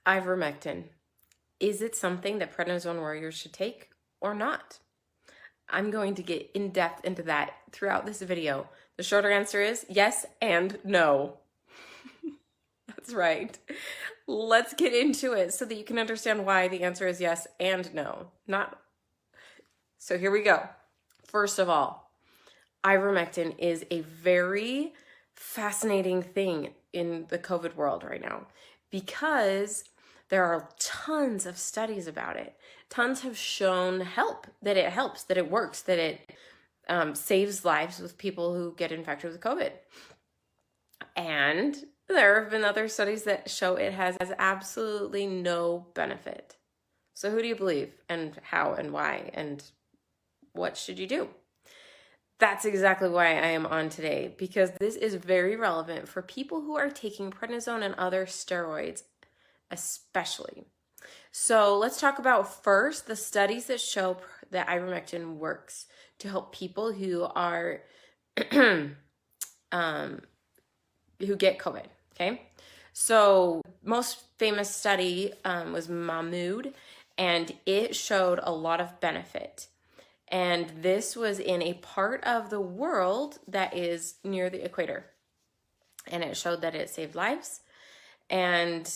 Ivermectin. Is it something that prednisone warriors should take or not? I'm going to get in depth into that throughout this video. The shorter answer is yes and no. That's right. Let's get into it so that you can understand why the answer is yes and no. So here we go. First of all, ivermectin is a very fascinating thing in the COVID world right now because there are tons of studies about it. Tons have shown that it helps, that it works, that it saves lives with people who get infected with COVID. And there have been other studies that show it has absolutely no benefit. So who do you believe, and how and why, and what should you do? That's exactly why I am on today, because this is very relevant for people who are taking prednisone and other steroids, especially. So let's talk about first the studies that show that ivermectin works to help people who are who get COVID. Okay, so most famous study was Mahmoud, and it showed a lot of benefit. And this was in a part of the world that is near the equator. And it showed that it saved lives. And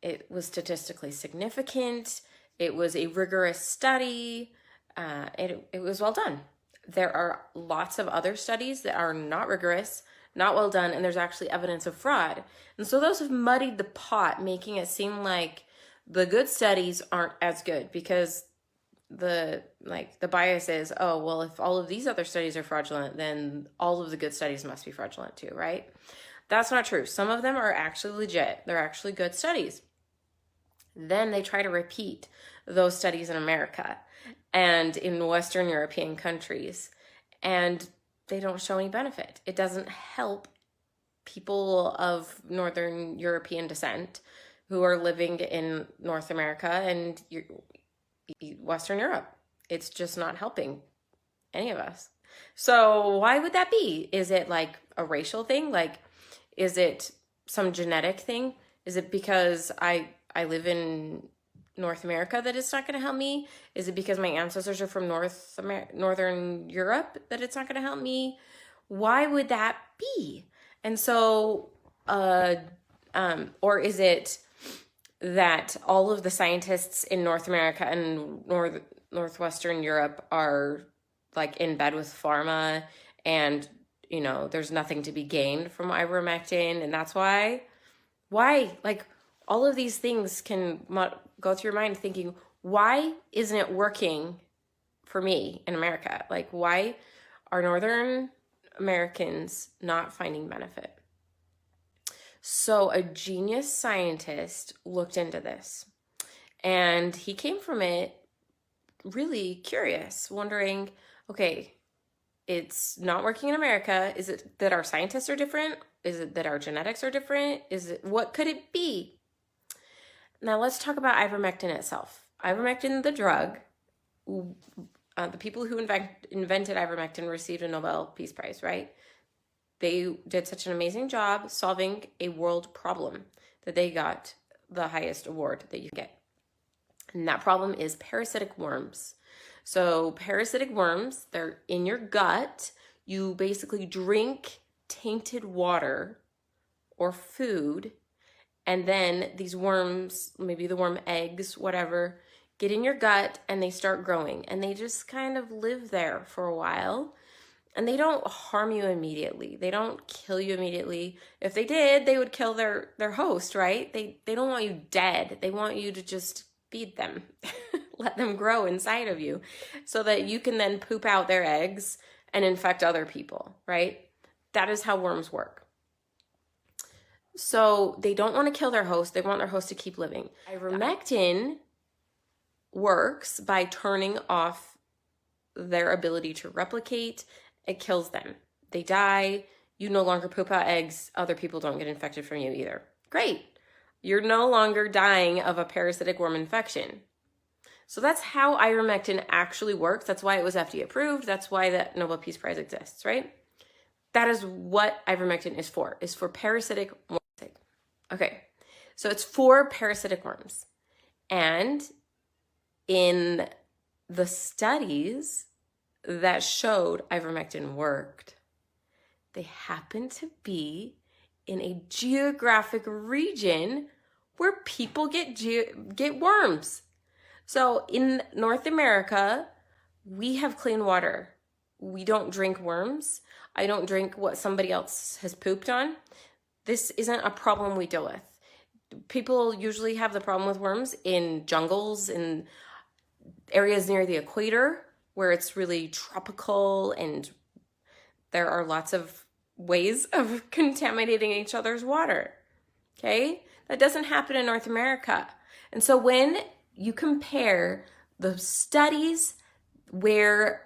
it was statistically significant. It was a rigorous study. It was well done. There are lots of other studies that are not rigorous, not well done, and there's actually evidence of fraud. And so those have muddied the pot, making it seem like the good studies aren't as good because the bias is, oh, well, if all of these other studies are fraudulent, then all of the good studies must be fraudulent too, right? That's not true. Some of them are actually legit. They're actually good studies. Then they try to repeat those studies in America and in Western European countries, and they don't show any benefit. It doesn't help people of Northern European descent who are living in North America and Western Europe. It's just not helping any of us. So why would that be? Is it like a racial thing? Like, is it some genetic thing? Is it because I live in North America that it's not going to help me? Is it because my ancestors are from Northern Europe that it's not going to help me? Why would that be? And so, or is it that all of the scientists in North America and Northwestern Europe are like in bed with pharma, and there's nothing to be gained from ivermectin, and that's why like all of these things can go through your mind thinking, why isn't it working for me in America? Like, why are Northern Americans not finding benefit? So a genius scientist looked into this, and he came from it really curious, wondering, okay, it's not working in America. Is it that our scientists are different? Is it that our genetics are different? What could it be? Now let's talk about ivermectin itself. Ivermectin, the drug, the people who invented ivermectin received a Nobel Peace Prize, right? They did such an amazing job solving a world problem that they got the highest award that you get. And that problem is parasitic worms. So parasitic worms, they're in your gut. You basically drink tainted water or food, and then these worms, maybe the worm eggs, whatever, get in your gut and they start growing, and they just kind of live there for a while. And they don't harm you immediately. They don't kill you immediately. If they did, they would kill their host, right? They don't want you dead. They want you to just feed them, let them grow inside of you so that you can then poop out their eggs and infect other people, right? That is how worms work. So they don't want to kill their host. They want their host to keep living. Ivermectin works by turning off their ability to replicate. It kills them. They die. You no longer poop out eggs. Other people don't get infected from you either. Great. You're no longer dying of a parasitic worm infection. So that's how ivermectin actually works. That's why it was FDA approved. That's why the Nobel Peace Prize exists, right? That is what ivermectin is for parasitic worm. Okay. So it's for parasitic worms. And in the studies that showed ivermectin worked, they happened to be in a geographic region where people get worms. So in North America, we have clean water. We don't drink worms. I don't drink what somebody else has pooped on. This isn't a problem we deal with. People usually have the problem with worms in jungles, in areas near the equator, where it's really tropical and there are lots of ways of contaminating each other's water. Okay? That doesn't happen in North America. And so when you compare the studies where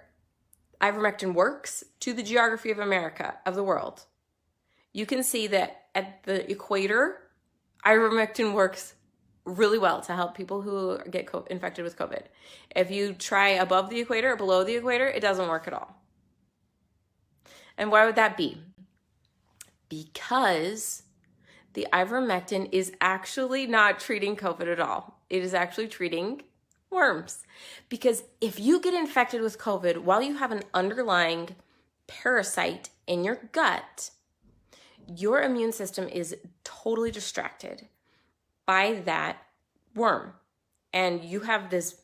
ivermectin works to the geography of America, of the world, you can see that at the equator, ivermectin works really well to help people who get infected with COVID. If you try above the equator or below the equator, it doesn't work at all. And why would that be? Because the ivermectin is actually not treating COVID at all. It is actually treating worms. Because if you get infected with COVID while you have an underlying parasite in your gut, your immune system is totally distracted by that worm. And you have this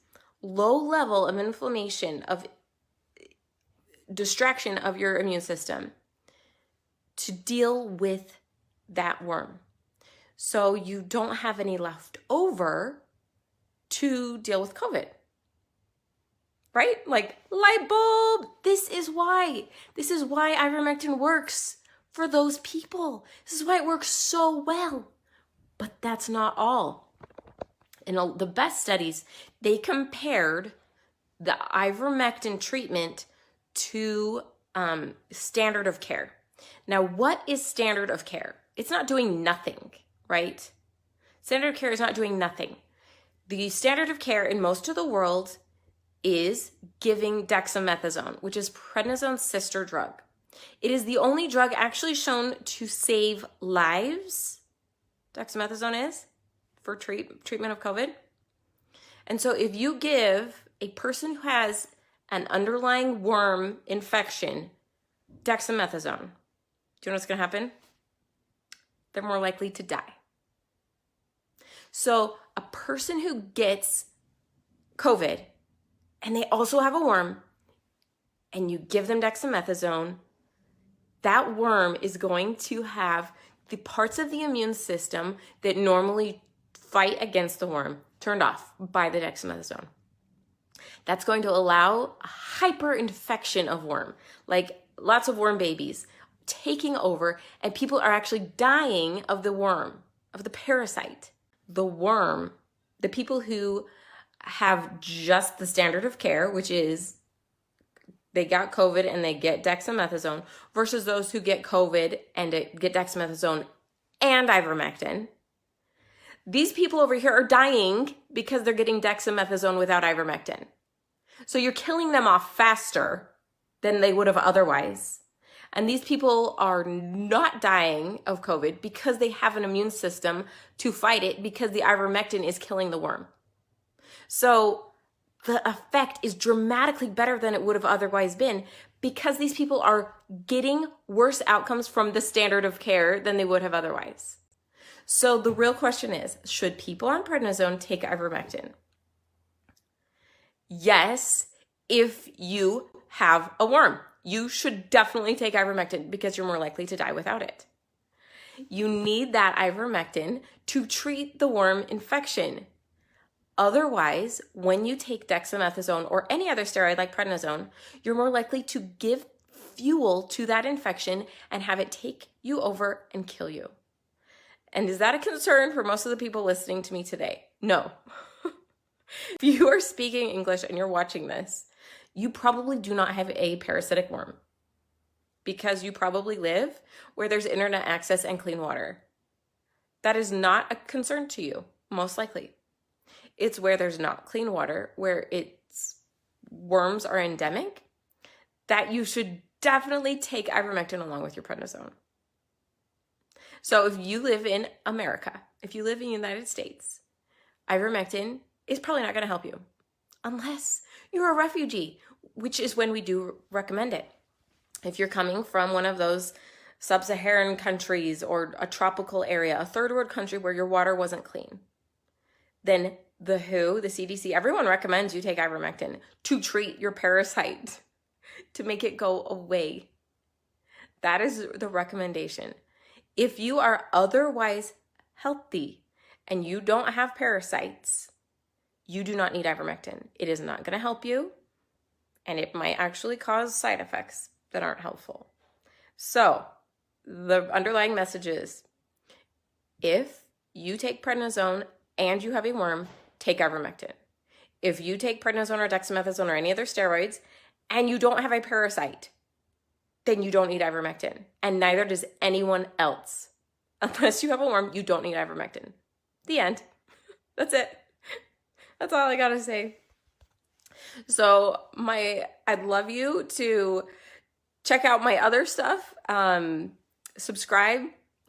low level of inflammation, of distraction of your immune system to deal with that worm. So you don't have any left over to deal with COVID. Right? Like light bulb. This is why ivermectin works for those people. This is why it works so well. But that's not all. In the best studies, they compared the ivermectin treatment to standard of care. Now, what is standard of care? It's not doing nothing, right? Standard of care is not doing nothing. The standard of care in most of the world is giving dexamethasone, which is prednisone's sister drug. It is the only drug actually shown to save lives. Dexamethasone is for treatment of COVID. And so if you give a person who has an underlying worm infection dexamethasone, do you know what's going to happen? They're more likely to die. So a person who gets COVID and they also have a worm and you give them dexamethasone, that worm is going to have the parts of the immune system that normally fight against the worm turned off by the dexamethasone. That's going to allow a hyperinfection of worm, like lots of worm babies taking over, and people are actually dying of the worm, of the parasite. The worm, the people who have just the standard of care, which is they got COVID and they get dexamethasone, versus those who get COVID and get dexamethasone and ivermectin. These people over here are dying because they're getting dexamethasone without ivermectin. So you're killing them off faster than they would have otherwise. And these people are not dying of COVID because they have an immune system to fight it, because the ivermectin is killing the worm. So the effect is dramatically better than it would have otherwise been, because these people are getting worse outcomes from the standard of care than they would have otherwise. So the real question is, should people on prednisone take ivermectin? Yes, if you have a worm. You should definitely take ivermectin because you're more likely to die without it. You need that ivermectin to treat the worm infection. Otherwise, when you take dexamethasone or any other steroid like prednisone, you're more likely to give fuel to that infection and have it take you over and kill you. And is that a concern for most of the people listening to me today? No. If you are speaking English and you're watching this, you probably do not have a parasitic worm, because you probably live where there's internet access and clean water. That is not a concern to you, most likely. It's where there's not clean water, where worms are endemic, that you should definitely take ivermectin along with your prednisone. So if you live in America if you live in the United States, ivermectin is probably not going to help you unless you're a refugee, which is when we do recommend it. If you're coming from one of those sub-Saharan countries or a tropical area, a third world country where your water wasn't clean, then the WHO, the CDC, everyone recommends you take ivermectin to treat your parasite, to make it go away. That is the recommendation. If you are otherwise healthy and you don't have parasites, you do not need ivermectin. It is not going to help you, and it might actually cause side effects that aren't helpful. So the underlying message is, if you take prednisone and you have a worm, take ivermectin. If you take prednisone or dexamethasone or any other steroids and you don't have a parasite, then you don't need ivermectin. And neither does anyone else. Unless you have a worm, you don't need ivermectin. The end. That's it. That's all I gotta say. So I'd love you to check out my other stuff. Subscribe,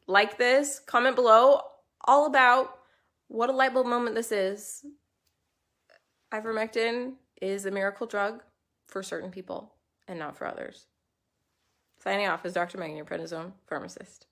like this, comment below all about what a light bulb moment this is. Ivermectin is a miracle drug for certain people and not for others. Signing off is Dr. Megan, your prednisone pharmacist.